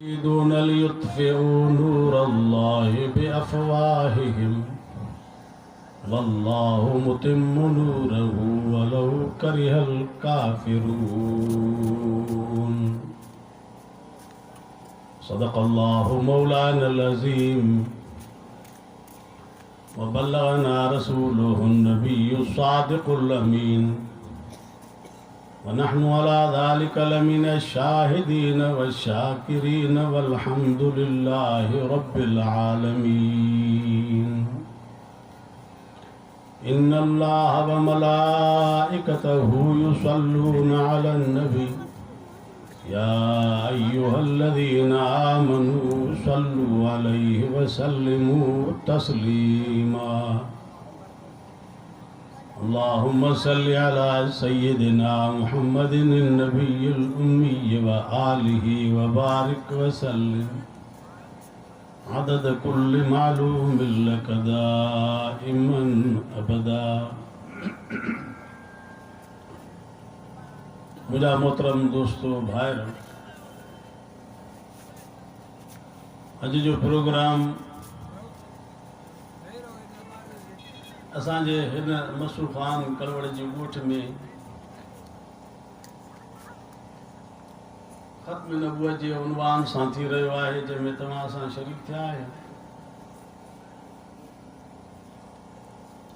يريدون ليطفئوا نور الله بأفواههم والله متم نوره ولو كره الكافرون صدق الله مولانا العظيم وبلغنا رسوله النبي الصادق الأمين ونحن على ذلك لمن الشاهدين والشاكرين والحمد لله رب العالمين إن الله وملائكته يصلون على النبي يا أيها الذين آمنوا صلوا عليه وسلموا تسليما اللهم صل على سيدنا محمد النبي الأمي وآله وبارك وسلم عدد كل معلوم لك دائما أبدا मुझा मोहतरम दोस्तों भाइयों, अज जो प्रोग्राम असांजे हिन मसू खान कलवड़ जी ॻोठ में ख़त्म नबूअत जे उनवान सां थी रहियो आहे, जंहिंमें तव्हां सां शरीक थिया आहियो।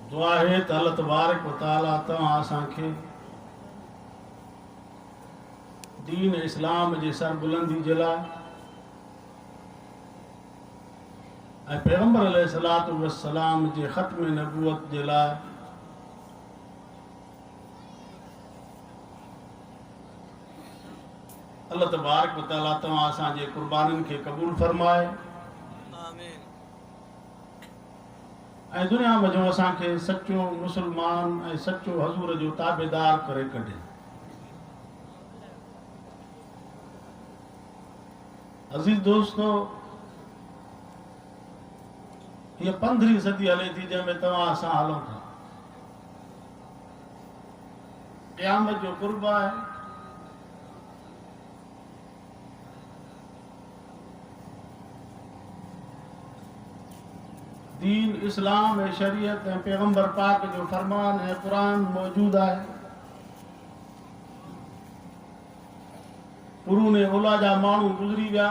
दुआ आहे त अल्लाह तबारक व तआला तव्हां असांखे दीन इस्लाम जी सरबुलंदी जे लाइ ऐं पैगंबर अलैहिस्सलातु वस्सलाम जे ख़त्म नबूअत जे लाइ अल्लाह तबारक व तआला तव्हां असांजे क़ुर्बानियुनि खे क़बूल फरमाए ऐं दुनिया में जो असांखे सचो मुसलमान ऐं सचो हज़ूर जो ताबेदार करे कढे। अज़ीज़ दोस्तों, ये 15वीं सदी हले थी जंहिंमें तव्हां असां हलूं था। क़यामत जो क़ुर्ब आहे। दीन इस्लाम ऐं शरीयत ऐं पैगंबर पाक जो फरमान ऐं क़ुरान मौजूद आहे। कुरूने ओला जा माण्हू गुज़री विया,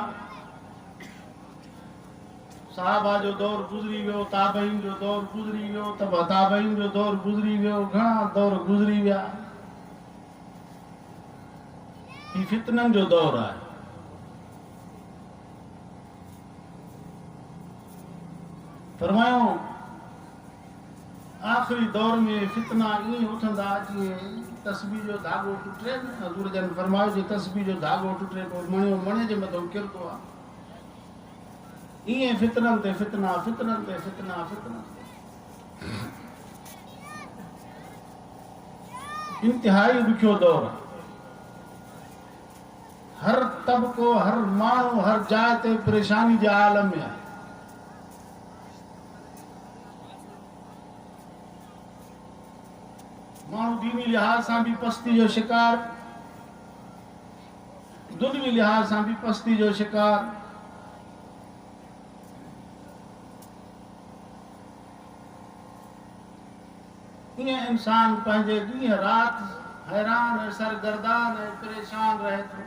साहबा जो दौर गुज़री वियो, ताबईन जो दौर गुज़री वियो, तबा ताबईन जो दौर गुज़री वियो, घणा दौर गुज़री विया। ही फितननि जो दौर आहे। फरमायो आख़िरी दौर में फितना ईअं उथंदा जीअं तस्बीह जो धाॻो टुटे। हज़ूर जन फरमायो जे तस्बीह जो धाॻो टुटे पोइ मणे जे मथां किरंदो आहे, ईअं फितननि ते फितना, फितननि ते फितना, फितननि ते इंतिहाई ॾुखियो दौर आहे। हर तबको, हर माण्हू, हर जाइ ते परेशानी जे आलम में आहे। माण्हू दीनी लिहाज़ सां भी पस्ती जो शिकार, दुनियावी लिहाज़ सां भी पस्ती जो शिकार। ईअं इंसान पंहिंजे ॾींहं राति हैरान ऐं सरगर्दान ऐं परेशान रहे थो।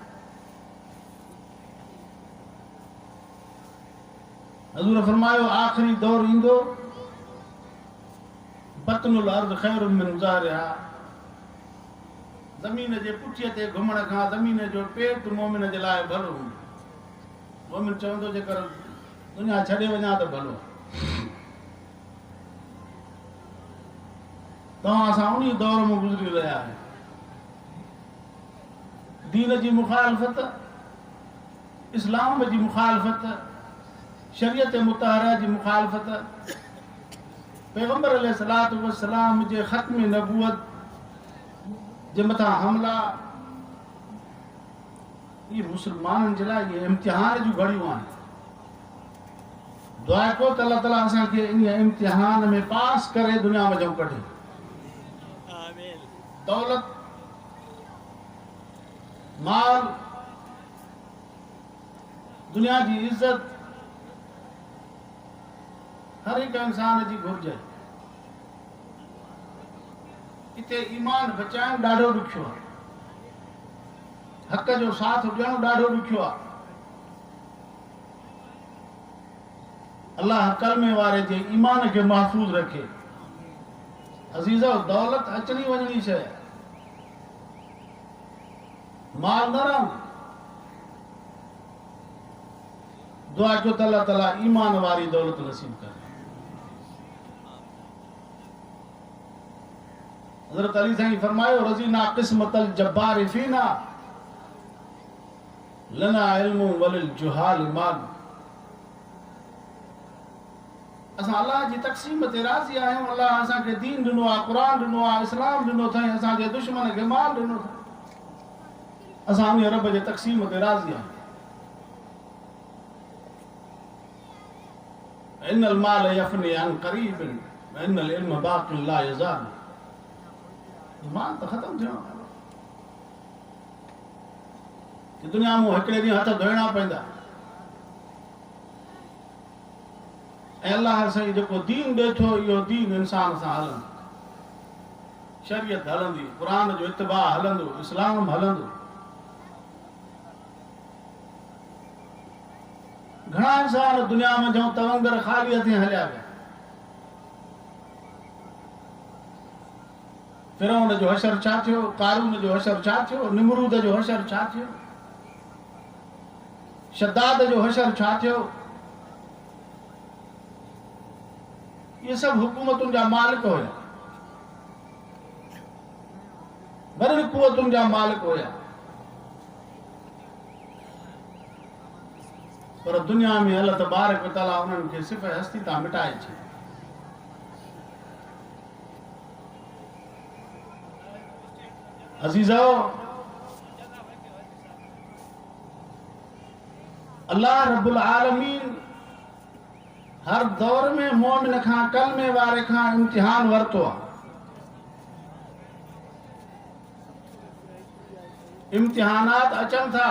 हज़ूर फरमायो आख़िरी दौर ईंदो, बतनुल अर्द खैर मिन ज़हरिहा। ज़मीन जे पुठीअ ते घुमण खां ज़मीन जो पेट मोमिन जे लाइ भलो हूंदो। मोमिन चवंदो जेकर दुनिया छॾे वञा त भलो। तव्हां असां उन दौर में गुज़री रहिया आहियूं। दीन जी मुखालफ़त, इस्लाम जी मुखालफ़त, शरीयत मुतहरा जी मुखालफ़त, पैगंबर अलैहिस्सलातु वस्सलाम जे ख़त्म नबूअत जे मथां हमला, ये मुसलमाननि जे लाइ ये इम्तिहान जूं घड़ियूं आहिनि। दुआ को त अल्लाह ताला असांखे इन इम्तिहान में पास करे दुनिया में जो कढे। दौलत, माल, दुनिया जी इज्जत हर एक इंसान जी घुर्ज है। इते ईमान बचाइण ॾाढो ॾुखियो आहे। हक़ जो साथ ॾियणु ॾाढो ॾुखियो आहे। अल्लाह कलमे वारे जे ईमान खे महफूज़ रखे। अज़ीज़ो, दौलत अचणी वञणी शइ, माल न रहंदो। दुआ कयो त अल्लाह ताला ईमान वारी दौलत नसीब करे। हज़रत अली साईं फरमायो, रज़ीना क़िस्मतल जब्बार फीना लना इल्मु वलिल जुहाल माल। असां अल्लाह जी तक़सीम ते राज़ी आहियूं। अल्लाह असांखे दीन ॾिनो आहे, क़ुरान ॾिनो आहे, इस्लाम ॾिनो अथई। असांजे दुश्मन खे माल ॾिनो अथई। असां उन रब जे तक़सीम ते राज़ी आहियूं। इन्नल माल यफ़नी अन क़रीबिन व इन्नल इल्म बाक़िन ला यज़ाल। ईमान त ख़त्म थियणो आहे। दुनिया में हिकिड़े ॾींहुं हथ धोइणा पवंदा। ऐं अल्लाह साईं जेको दीन ॾिए थो, इहो दीन इंसान सां हलंदो। शरीयत हलंदी, क़ुरान जो इत्तिबा हलंदो, इस्लाम हलंदो। घणा इंसान दुनिया में जो तवंगर ख़ाली हथें हलिया विया। फिरौन जो हशर छा थियो, कारून जो हशर छा थियो, निमरूद जो हशर छा थियो, शद्दाद जो हशर छा थियो। ये सब हुकूमतुनि जा मालिक हुया, वरी कुवतुनि जा मालिक हुया। पर दुनिया में अल्लाह तबारक व तआला उन्हनि खे सिर्फ़ हस्ती तां मिटाए छॾी। अज़ीज़ो, अल्लाह रब्बुल आलमीन हर दौर में मोमिन खां, कलमे वारे खां इम्तिहान वरतो आहे। इम्तिहानात अचनि था।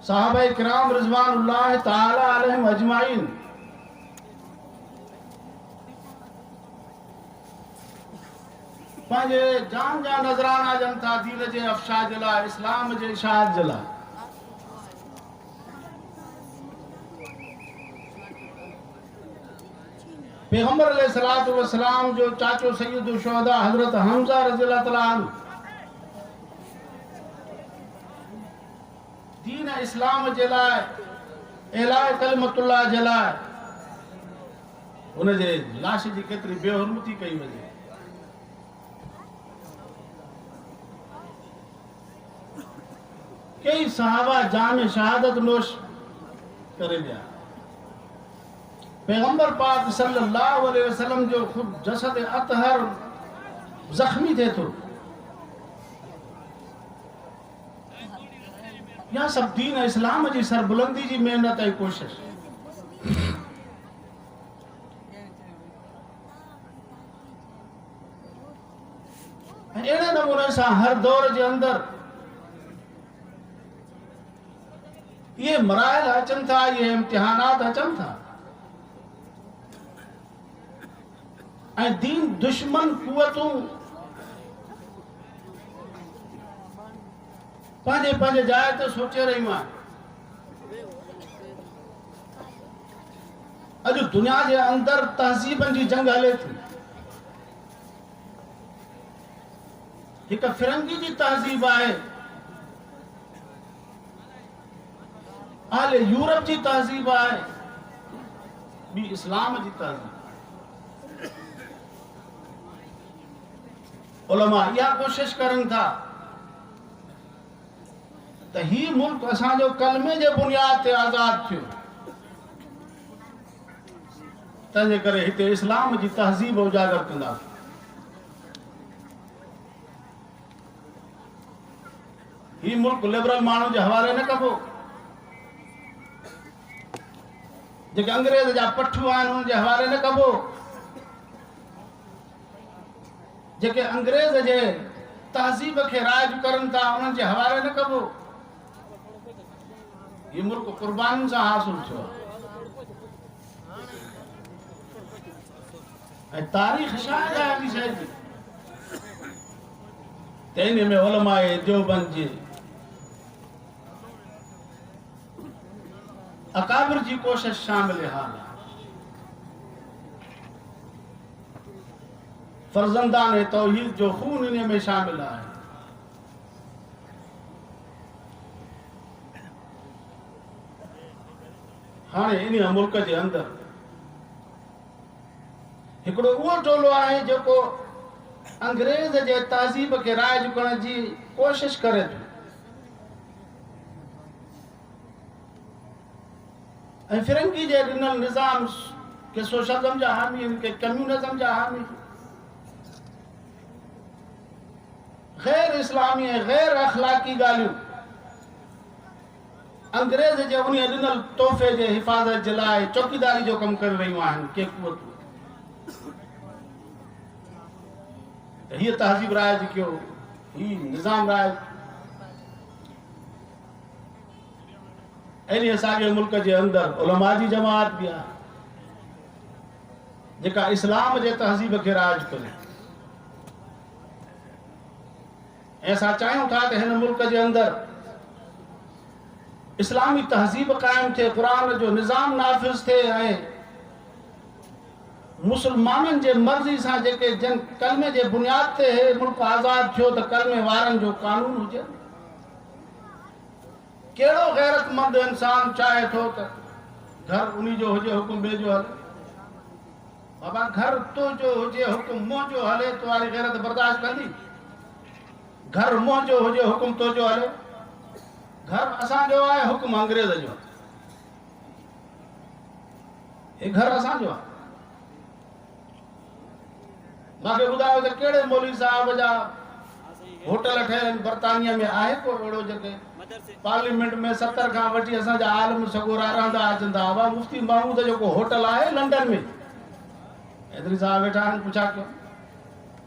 सहाबाए किराम रिज़वानुल्लाह ताला अलैहिम अजमाइन पंहिंजे जान जा नज़राना ॾियनि था दीन जे अफ़शा जे लाइ, इस्लाम जे इशाअत जे लाइ। पैगंबर अलैहिस्सलातु वस्सलाम जो चाचो सैयदुल शुहदा हज़रत हमज़ा रज़ियल्लाहु तआला अन्हु दीन इस्लाम जे लाइ, इलाए कलिमतुल्लाह जे लाइ उन जे लाश जी केतिरी बेहुरमती कई वञे। कई सहाबा जान शहादत नोश करे विया। पैगंबर पाक सल्लल्लाहु अलैहि वसल्लम जो खुद जसद अतहर जख्मी थे तो या सब दीन इस्लाम जी सरबुलंदी जी मेहनत ऐं कोशिश। अहिड़े नमूने सां हर दौर जे अंदर ये मराइल अचनि था, ये इम्तिहानात अचनि था। ऐं दीन दुश्मन कुवतूं पंहिंजे पंहिंजे जाइ ते सोचे रहियूं आहिनि। अॼु दुनिया जे अंदर तहज़ीबनि जी जंग हले थी। हिकु फिरंगी जी तहज़ीब आहे, आले यूरोप जी तहज़ीब आहे, ॿी इस्लाम जी तहज़ीब। उलमा इहा कोशिश करनि था त ही मुल्क असांजो कलमे जे बुनियाद ते आज़ाद थियो, तंहिंजे करे हिते इस्लाम जी तहज़ीब उजागर कंदासीं। ही मुल्क लिबरल माण्हू जे हवाले न कबो। जेके अंग्रेज जा पठू आहिनि उन जे हवाले न कबो। जेके अंग्रेज जे तहज़ीब खे राइज करनि था उन्हनि जे हवाले न कबो। ये मुल्क कुर्बानियुनि सां हासिल थियो आहे। ऐं तारीख़ छा आहे अहिड़ी शइ जी? त इन में उलमाए देवबंद जे अकाबिर जी कोशिश शामिल हाल आहे। फर्जंदान तौहीद जो खून इन में शामिल आहे। हाणे इन मुल्क जे अंदर हिकिड़ो उहो टोलो आहे जेको अंग्रेज़ जे तहज़ीब खे राइज करण जी कोशिश करे थो ऐं फिरंगी जे ॾिनल निज़ाम के सोशलिज़म जा हामी आहिनि, के कम्यूनिज़म जा हामी, गैर इस्लामी ऐं गैर अखलाकी ॻाल्हियूं अंग्रेज़ जे उन ॾिनल तोहफ़े जे हिफ़ाज़त जे लाइ चौकीदारी जो कमु करे रहियूं आहिनि। के क़ुवतूं हीअ तहज़ीब राइज कयो, ही निज़ाम राइज। अहिड़ी असांजे मुल्क जे अंदर उलमा जी जमात बि आहे जेका इस्लाम जे तहज़ीब खे राइज करे। ऐं असां चाहियूं था त हिन मुल्क जे अंदर इस्लामी तहज़ीब क़ाइमु थिए, क़ुरान जो निज़ाम नाफ़िज़ थिए ऐं मुसलमाननि जे मर्ज़ी सां जेके जन कलमे जे बुनियाद ते मुल्क आज़ाद थियो त कलमे वारनि जो कानून हुजे। कहिड़ो गैरतमंद इंसान चाहे थो त घर उन्ही जो हुजे हुकुम ॿिए जो हले? बाबा घर तुंहिंजो हुजे हुकुम मुंहिंजो हले, तो वारी गैरत बर्दाश्त कंदी? घर मुंहिंजो हुजे हुकुम तुंहिंजो हले? घर असांजो आहे, हुकुम अंग्रेज़ जो आहे। हे घर असांजो आहे। मूंखे ॿुधायो त कहिड़े मौलवी साहब जा होटल ठहियल आहिनि बर्तानिया में? आहे को अहिड़ो जेके पार्लियामेंट में 70 खां वठी असांजा आलम सगोरा रहंदा अचनि था? बाबा मुफ्ती महमूद जेको होटल आहे लंडन में, हैदरी साहब वेठा आहिनि, पुछा कयो।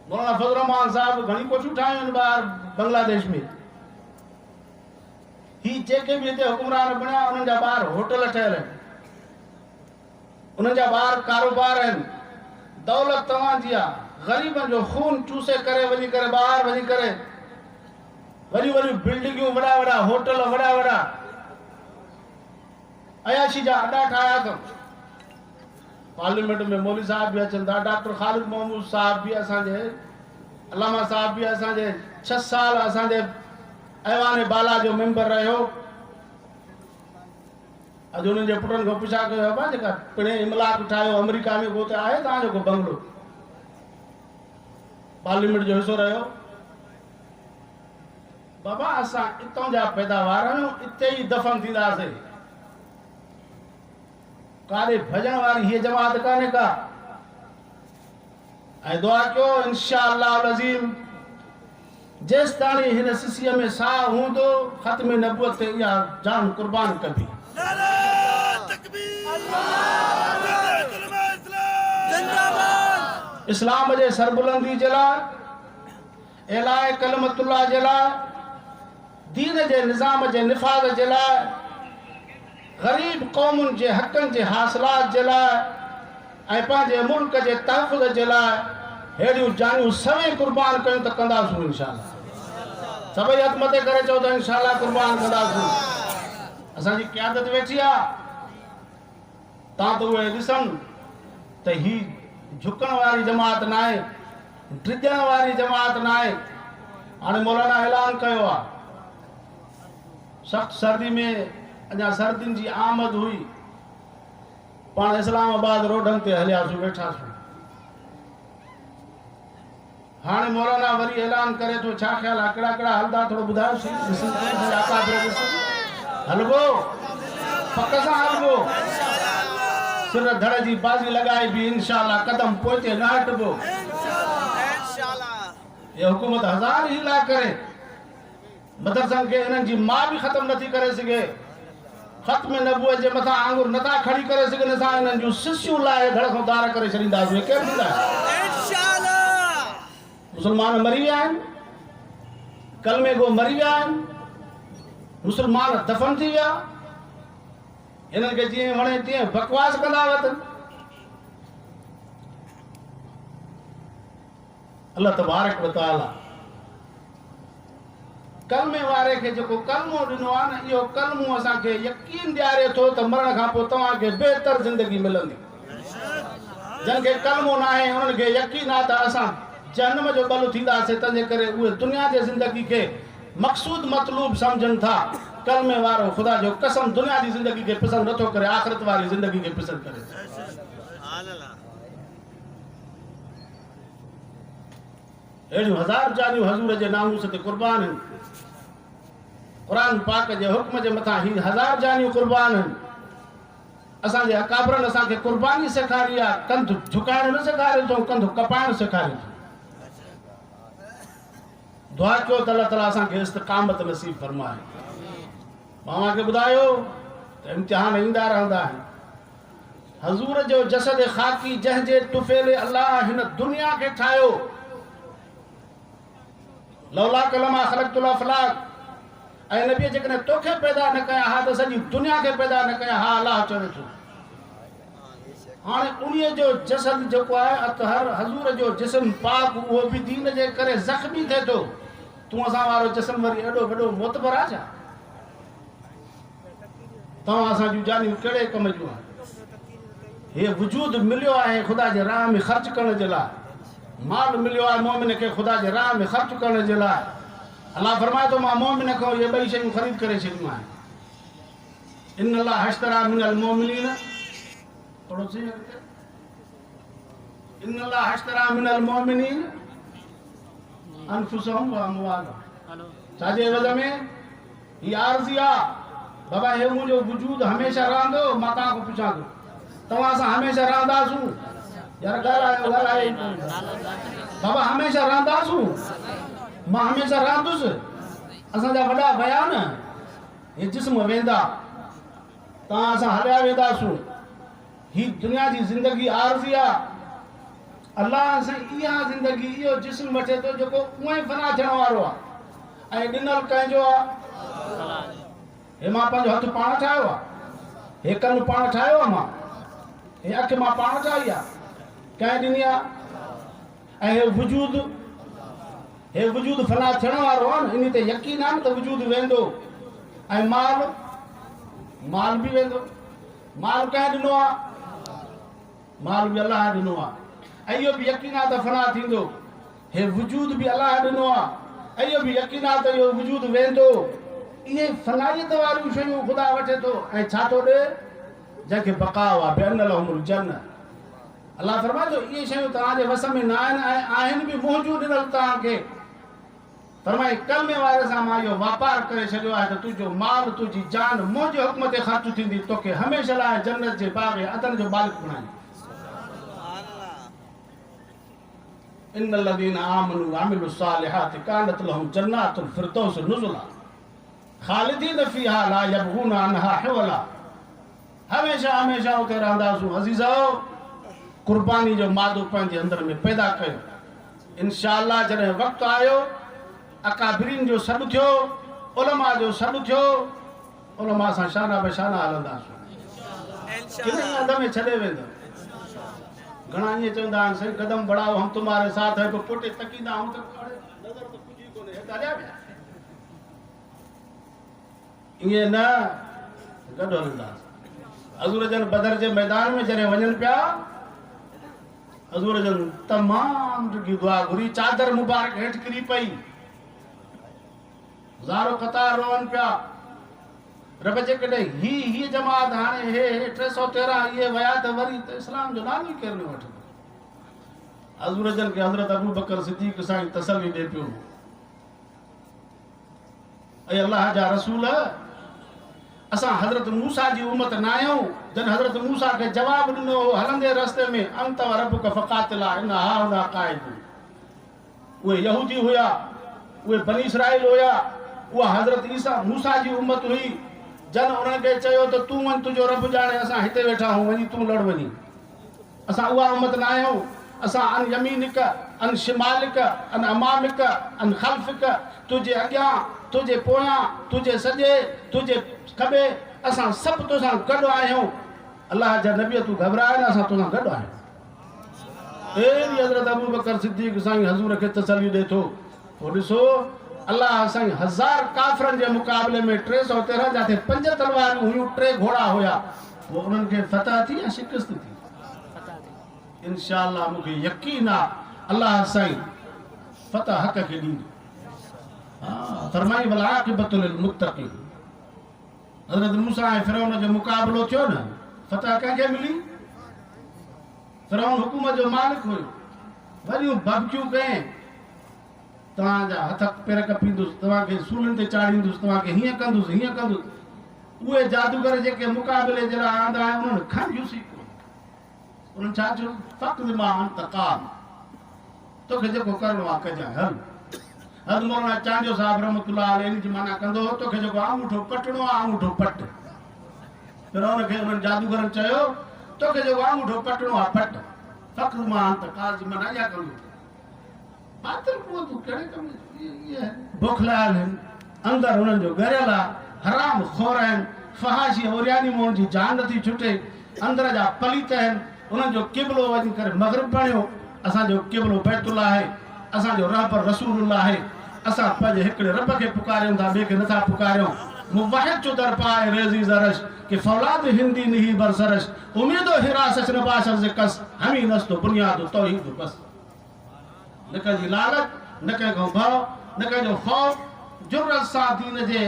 मौलाना फज़लुर साहब घणी कोठियूं ठाहियूं आहिनि ॿाहिरि बांग्लादेश में। ही जेके बि हिते हुकुमरान बणिया उन्हनि जा ॿार होटल ठहियल आहिनि, उन्हनि जा ॿार कारोबार आहिनि। दौलत तव्हांजी आहे। ग़रीबनि जो खून चूसे करे वञी करे ॿाहिरि वञी करे वॾियूं वॾियूं बिल्डिंगूं, वॾा वॾा होटल, वॾा वॾा अयाशी जा अॾा ठाहिया अथऊं। पार्लियामेंट में मौलवी साहब बि अचनि था, डॉक्टर ख़ालिद महमूद साहब बि असांजे, अलामा साहब बि असांजे 6 साल असांजे ऐवान बाला जो मेंबर रहियो। अॼु उन्हनि जे पुटनि खां पुछा कयो, बाबा जेका पिणे इमलाक ठाहियो अमेरिका में, उहो त आहे तव्हांजो को बंगलो? पार्लियामेंट जो हिसो रहियो? बाबा असां इतां जा पैदावार आहियूं, इते ई दफ़न थींदासीं। काॾे भॼण वारी हीअ जमात कान्हे का। ऐं दुआ कयो इंशाअल्लाह अज़ीम जेसि ताणी हिन सिसीअ में साह हूंदो ख़त्म नबूवत ते इहा जान कुर्बान कबी। इस्लाम जे सरबुलंदी जे लाइ, एलाए कलमतुल्लाह जे लाइ, दीन जे निज़ाम जे निफ़ाज़ जे लाइ, ग़रीब क़ौमुनि जे हक़नि जे हासिलात जे लाइ ऐं पंहिंजे मुल्क जे तहफ़ुज़ जे लाइ हेड़ियूं जानियूं सभई कुर्बान कयूं त कंदासूं इंशाअल्लाह। सभई हथ मथे करे चओ त इंशाअल्लाह कुर्बान कंदासूं। असांजी क़यादत वेठी आहे, तव्हां त उहे ॾिसनि त ही झुकण वारी जमात न आहे, डिॼण वारी जमात न आहे। हाणे मौलाना ऐलान कयो आहे, सख़्त सर्दी में अञा सर्दियुनि जी आमद हुई, पाण इस्लामाबाद रोडनि ते हलियासीं, वेठासीं। हाणे मौलाना वरी ऐलान करे थो, छा ख़्याल आहे, कहिड़ा कहिड़ा हलंदा थोरो ॿुधायोसीं। हलबो पक सां हलबो, सिर धड़ जी बाज़ी लॻाए बि इंशाअल्लाह कदम पोइते न हटबो। ये हुकूमत हज़ार हीला करे मदरसनि खे इन्हनि जी मां बि ख़त्म नथी करे सघे। ख़त्म नबूवत जे मथां आंगुर नथा खड़ी करे सघनि, असां इन्हनि जूं सिसियूं लाहे धड़ खां धार करे छॾींदासीं। केरु ॾींदा? मुसलमान मरी विया आहिनि, कलमे गो मरी विया आहिनि, मुसलमान दफ़न थी विया, हिननि खे जीअं वणे तीअं बकवास कंदा वतन। अल्लाह तबारक व तआला कलमे वारे खे जेको कलमो ॾिनो आहे न, इहो कलमो असांखे यकीन ॾियारे थो त मरण खां पोइ तव्हांखे बहितर ज़िंदगी मिलंदी। जंहिंखे कलमो न आहे उन्हनि खे यकीन आहे त असां जहन्नम जो बलु थींदासीं, तंहिंजे करे उहे दुनिया जे ज़िंदगी खे मक़सूद मतलूब सम्झनि था। कलमे वारो ख़ुदा जो कसम दुनिया जी ज़िंदगी खे पसंदि नथो करे, आख़िरत वारी ज़िंदगी खे पसंदि करे। अहिड़ियूं हज़ार जानियूं हज़ूर जे नामूस ते क़ुर्बान आहिनि। क़ुरान पाक जे हुक्म जे मथां ही हज़ार जानियूं क़ुर्बान आहिनि। असांजे अकाबरनि असांखे क़ुर्बानी सेखारी आहे, कंधु झुकाइण न सेखारियो अथऊं, कंधु कपाइण सेखारियो अथऊं। दुआ कयो त अल्लाह ताला असांखे इस्तिक़ामत नसीब फरमाए। मां खे ॿुधायो त इम्तिहान ईंदा रहंदा आहिनि। हज़ूर जो जसद ख़ाकी जंहिंजे तुफ़ेले अल्लाह हिन दुनिया खे ठाहियो, लौला कलमा ख़लक़तुल अफ़लाक, ऐं नबीअ जेकॾहिं तोखे पैदा न कया हा त सॼी दुनिया खे पैदा न कया हा, अल्लाह चवे थो। हाणे उन्हीअ जो जसद जेको आहे अतहर हज़ूर जो जिस्म पाक, उहो बि दीन जे करे ज़ख़्मी थिए थो। तूं असां वारो जिस्म वरी एॾो वॾो मोतबर आहे छा? तव्हां असां जूं जानियूं कहिड़े कम जूं आहिनि? हे वजूद मिलियो आहे ख़ुदा जे राह में ख़र्च करण जे लाइ, माल मिलियो आहे मोमिन खे ख़ुदा जे राह में ख़र्च करण जे लाइ। अल्लाह फरमाए थो मां मोमिन खां इहे ॿई शयूं ख़रीद करे छॾियूं आहिनि। इन अल्लाह हश्तरा मिनल मोमिनीन, थोरो सही इन अल्लाह हश्तरा मिनल मोमिनीन अनफुसहुम व अमवालहुम। छाजे एवज़ में? ही आरज़ी आहे बाबा, हे मुंहिंजो वजूद हमेशह रहंदो। मां तव्हां खां पुछां थो, तव्हां सां हमेशह रहंदासूं? यार ॻाल्हायो बाबा, हमेशह रहंदासूं? मां हमेशह रहंदुसि? असांजा वॾा विया न, हे जिस्म वेंदा, तव्हां असां हलिया वेंदासूं। ही दुनिया जी ज़िंदगी आरज़ी आहे। अल्लाह साईं इहा ज़िंदगी, इहो जिस्म वठे थो जेको उअं ई फना थियण वारो आहे, ऐं ॾिनल कंहिंजो आहे? हे मां पंहिंजो हथु पाण ठाहियो आहे, हे कनु पाण ठाहियो आहे, मां हे अखि मां पाण ठाही आहे, कंहिं ॾिनी आहे? ऐं हे वजूद फना थियण वारो आहे न, इन ते यकीन आहे न त वजूद वेंदो। ऐं माल बि वेंदो। माल कंहिं ॾिनो आहे? माल बि अलाह ॾिनो आहे, ऐं इहो बि यकीन आहे त फना थींदो। हे वजूद बि अलाह ॾिनो आहे, ऐं इहो बि यकीन आहे त इहो वजूद वेंदो। इहे फनाइयत वारियूं शयूं ख़ुदा वठे थो, ऐं छा थो ॾे? जंहिंखे बक़ाउ आहे, बिअन लहुमुल जन्नत। अल्लाह फरमाए थो इहे शयूं तव्हांजे वस में न आहिनि, ऐं आहिनि बि मुंहिंजूं ॾिनल तव्हांखे। फरमाए कलमे वारे सां मां इहो वापार करे छॾियो आहे त तुंहिंजो माल, तुंहिंजी जान मुंहिंजे हुक्म ते ख़र्च थींदी, तोखे हमेशह लाइ जन्नत जे बाग़ अदन जो मालिक बणाईंदी। इन्नल्लज़ीना आमनू व अमिलुस सालिहाति कानत लहुम जन्नातुल फिरदौस नुज़ुला ख़ालिदीन फ़ीहा ला यबग़ून अन्हा हिवला। हमेशह उते रहंदासूं। अज़ीज़ो, कुर्बानी जो मादो पंहिंजे अंदर में पैदा कयो। इंशाअल्लाह जॾहिं वक़्तु आयो, अकाबिरीन जो सॾु थियो, उलमा जो सॾु थियो, उलमा सां शाना बशाना हलंदासूं। किने अध में छॾे वेंदो। घणा ईअं चवंदा आहिनि, साईं कदम बढ़ाओ हम तुम्हारे साथ है, पोइ पुटे तकींदा आहियूं त नज़र त पुॼी कोन्हे, हेठि हलिया विया। ईअं न, गॾु हलंदासीं। हज़ूर जन बदर जे मैदान में जॾहिं वञनि पिया, हज़ूर जन तमामु ॾुखी दुआ घुरी, चादर मुबारक हेठि किरी पई, ज़ारो क़तार रोअनि पिया। रब जेकॾहिं ही जमात हाणे हे 313 इहे विया त वरी त इस्लाम जो नालो ई केरु न वठंदो। हज़ूर जन खे हज़रत अबू बकर सिद्दीक़ साईं तसल्ली ॾिए पियो, ऐं अल्लाह जा रसूल, असां हज़रत मूसा जी उम्मत न आहियूं। जन हज़रत मूसा खे जवाबु ॾिनो हो हलंदे रस्ते में, अंत व रब्बुक फ़क़ातिला इन हाहुना क़ाइदून। उहे यहूदी हुया, उहे बनी इसराइल हुया, उहा हज़रत ईसा मूसा जी उम्मत हुई। जन उन्हनि खे चयो त तूं वञ, तुंहिंजो रब ॼाणे, असां हिते वेठा आहियूं, वञी तूं लड़ वञी। असां उहा उम्मत न आहियूं। असां अन यमीनिक अन शिमालिक अन अमामिक अन खल्फिक, तुझे अॻियां तुझे पोयां तुझे सॼे तुझे खॿे असां सभु तोसां गॾु आहियूं। अल्लाह जा नबी तूं घबराए न, असां तोसां गॾु आहियूं। अहिड़ी हज़रत अबू बकर सिद्दीक़ साईं हज़ूर खे तसली ॾिए थो। पोइ ॾिसो अल्लाह साईं 1000 काफ़िरनि जे मुक़ाबले में 313 जाते 5 तलवारूं हुयूं, 3 घोड़ा हुया, वो उन्हनि खे फतह थी या शिकस्त थी? इंशाअल्लाह मूंखे यकीन आहे अल्लाह साईं फतह हक़ खे ॾींदो। फरमाई वल आक़िबतु लिल मुत्तक़ीन। हज़रत मूसा ऐं फिरौन जो मुक़ाबलो थियो न, फतह कंहिंखे मिली? फिरौन हुकूमत जो मालिक हुयो, वॾियूं भभकियूं कयईं, तव्हांजा हथ पेर कपींदुसि, तव्हांखे सूलनि ते चाढ़ींदुसि, तव्हांखे हीअं कंदुसि हीअं कंदुसि। उहे जादूगर जेके मुक़ाबले जे लाइ आंदा आहिनि उन्हनि खंघियुसि, उन्हनि छा चयो? फ़क़्द मां अंत क़ाल, तोखे जेको करिणो आहे कजांइ, हल। हज़रत मौलाना चांडियो साहिब रहमतुल्लाह अलैहि जी माना कंदो हो, तोखे जेको आंगूठो पटणो आहे आंगूठो पट। फिरौन खे उन्हनि जादूगरनि चयो तोखे जेको आंगूठो पटणो आहे पट। फ़क़्द मां अंत क़ाल जी माना इहा कंदो। बातिल को तूं कहिड़े कम ये बुखलाल आहिनि, अंदरि हुननि जो गरियल आहे, हराम खोर आहिनि, फहाशी औरियानी माण्हुनि जी जान नथी छुटे, अंदरि जा पलीत आहिनि। उन्हनि जो क़िबलो वञी करे मग़रिब बणियो। असांजो क़िबलो बैतुल्लाह आहे, असांजो रहबर रसूलुल्लाह आहे। असां पंहिंजे हिकिड़े रब खे पुकारियूं था, ॿिए खे नथा पुकारियूं। मुवाहिद जो दर पाए रेज़ी ज़रश कि फौलाद हिंदी नहीं बरसरश, उम्मीदो हिरासत नबाशर से कस, हमी नस्तो बुनियाद तौहीद बस। न कंहिंजी लालच, न कंहिंखो भउ, न कंहिंजो ख़ौफ़, जुर्रत सां दीन जे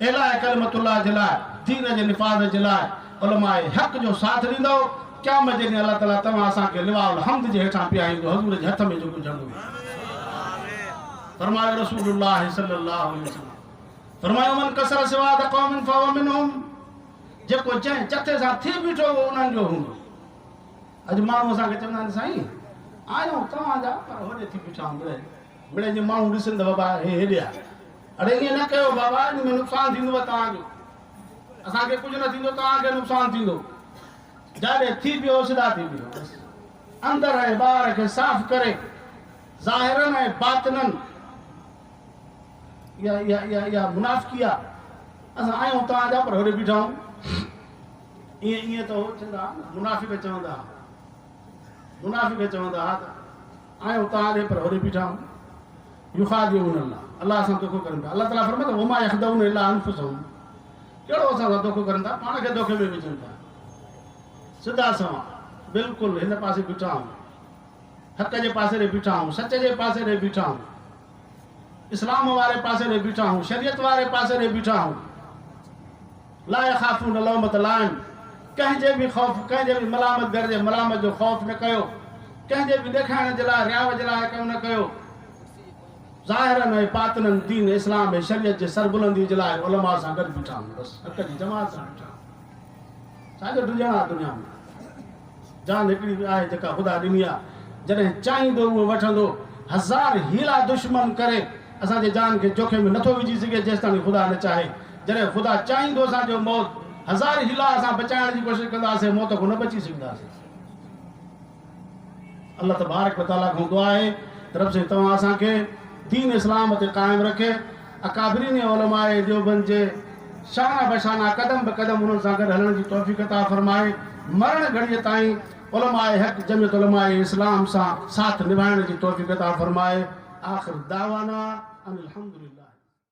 इलाह कलमतुल्लाह जे लाइ, दीन जे निफ़ाज़ जे लाइ उलमाए हक़ जो साथ ॾींदो। क़यामत जे ॾींहुं अल्लाह ताला तव्हां असांखे लिवाउल हम्द जे हेठां पियारींदो, हज़ूर जे हथ में जेको झंडो। फरमायो रसूलुल्लाह सल्लल्लाहु अलैहि वसल्लम, फरमायो मन कसर सिवाद क़ौमिन फहुव मिनहुम, जेको जंहिं जथे सां थी बीठो उहो उन्हनि जो हूंदो। अॼु माण्हू असांखे चवंदा आहिनि साईं आहियूं तव्हांजा, पर होॾे थी बीठा मिड़े जे माण्हू ॾिसंदा बाबा हे हेॾे आहे। अड़े ईअं न कयो बाबा, इन में नुक़सानु थींदो तव्हांजो, असांखे कुझु न थींदो, तव्हांखे नुक़सानु थींदो। जाॾे थी पियो सिधा थी पियो। अंदरि ऐं ॿाहिरि खे साफ़ करे ज़ाहिरनि ऐं बातिननि इहा मुनाफ़िकी आहे। असां आहियूं तव्हांजा, पर होॾे बीठा आहियूं। ईअं त हो चवंदा मुनाफ़िक़ चवंदा, मुनाफ़िक़ चवंदा आहियूं तव्हांजे, पर होॾे बीठा आहियूं। युख़ादिऊन अल्लाह, अल्लाह सां धोखो करनि था। अल्लाह ताला फरमाए थो वमा यख़दऊन इल्ला अनफुसहुम, कहिड़ो असां सां धोखो करनि था, पाण खे धोखे में विझनि था। सिधा सवा बिल्कुलु हिन पासे बीठा आहियूं, हक़ जे पासे ॾे बीठा आहियूं, सच जे पासे ॾे बीठा आहियूं, इस्लाम वारे पासे ॾे बीठा आहियूं, शरीयत वारे पासे ॾे बीठा आहियूं। ला यख़ाफ़ून लौमत लाइम, कंहिंजे बि ख़ौफ़, कंहिंजे बि मलामत घर जे मलामत जो ख़ौफ़ न कयो, कंहिंजे बि ॾेखाइण जे लाइ रियाव जे लाइ कमु न कयो। ज़ाहिरनि ऐं बातिननि दीन इस्लाम ऐं शरीयत जे सरबुलंदी जे लाइ उलमा सां गॾु बीठा आहियूं, बसि हक़ जी जमात सां बीठा आहियूं। छाजो ॾुंजण आहे दुनिया में? जान हिकिड़ी आहे जेका ख़ुदा ॾिनी आहे, जॾहिं चाहींदो उहो वठंदो। 1000 हीला दुश्मन करे असांजे जान खे जोखिम में नथो विझी सघे जेसि ताईं ख़ुदा न चाहे। जॾहिं ख़ुदा चाहींदो असांजो मौत, 1000 हीला असां बचाइण जी कोशिशि कंदासीं, मौत खां न बची सघंदासीं। अल्लाह तबारक व तआला खां दुआ आहे त रब से तव्हां असांखे दीन इस्लाम ते क़ाइमु रखे। अकाबरीन उलमाए देवबंद जे शाना बशाना कदम ब कदम उन्हनि सां गॾु हलण जी तौफ़ीक़ अता फरमाए। मरण घड़ीअ ताईं उलमाए हक़ जमियत उलमाए इस्लाम सां साथ निभाइण जी तौफ़ीक़ अता फरमाए। आख़िर दावाना अनिल हम्दुलिल्लाह।